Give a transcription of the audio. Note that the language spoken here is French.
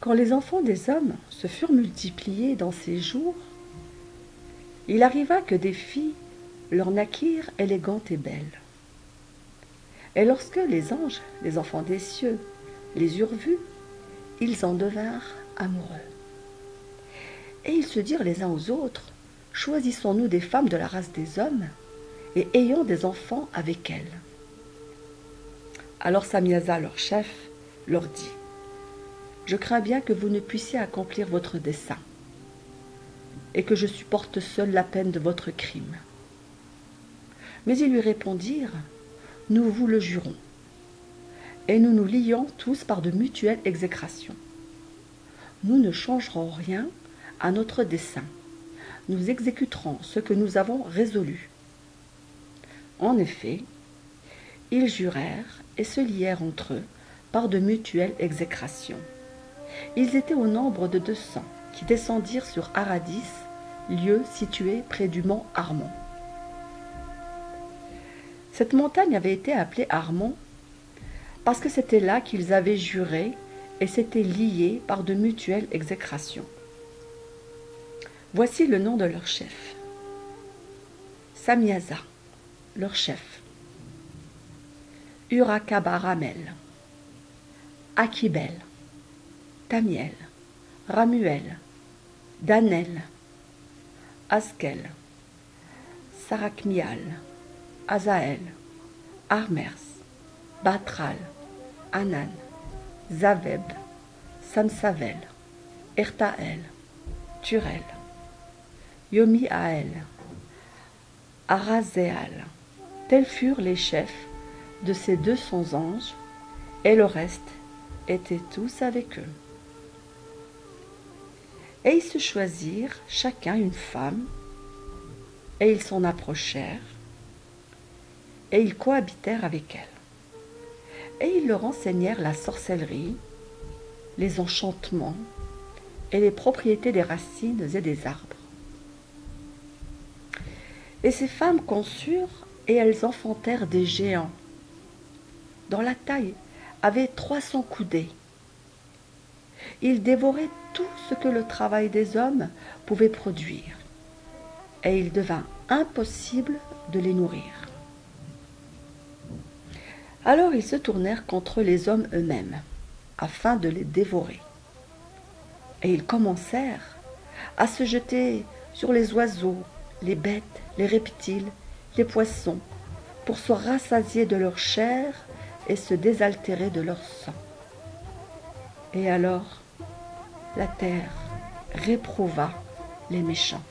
Quand les enfants des hommes se furent multipliés dans ces jours, il arriva que des filles leur naquirent élégantes et belles. Et lorsque les anges, les enfants des cieux, les eurent vues, ils en devinrent amoureux. Et ils se dirent les uns aux autres, choisissons-nous des femmes de la race des hommes, et ayons des enfants avec elles. Alors Samyaza, leur chef, leur dit, je crains bien que vous ne puissiez accomplir votre dessein, et que je supporte seul la peine de votre crime. Mais ils lui répondirent, nous vous le jurons, et nous nous lions tous par de mutuelles exécrations. Nous ne changerons rien à notre dessein. Nous exécuterons ce que nous avons résolu. En effet, ils jurèrent et se lièrent entre eux par de mutuelles exécrations. Ils étaient au nombre de 200 qui descendirent sur Aradis, lieu situé près du mont Harmon. Cette montagne avait été appelée Harmon parce que c'était là qu'ils avaient juré et s'étaient liés par de mutuelles exécrations. Voici le nom de leur chef. Samyaza, leur chef. Urakabaramel, Akibel, Tamiel, Ramuel, Danel, Askel, Sarakmial, Azaël, Armers, Batral, Anan, Zaveb, Samsavel, Ertaël, Turel, Yomiaël, Arazéal. Tels furent les chefs de ces 200 anges, et le reste étaient tous avec eux. Et ils se choisirent chacun une femme, et ils s'en approchèrent, et ils cohabitèrent avec elle. Et ils leur enseignèrent la sorcellerie, les enchantements et les propriétés des racines et des arbres. Et ces femmes conçurent et elles enfantèrent des géants, dont la taille avait 300 coudées. Ils dévoraient tout ce que le travail des hommes pouvait produire, et il devint impossible de les nourrir. Alors ils se tournèrent contre les hommes eux-mêmes, afin de les dévorer. Et ils commencèrent à se jeter sur les oiseaux, les bêtes, les reptiles, les poissons, pour se rassasier de leur chair et se désaltérer de leur sang. Et alors, la terre réprouva les méchants.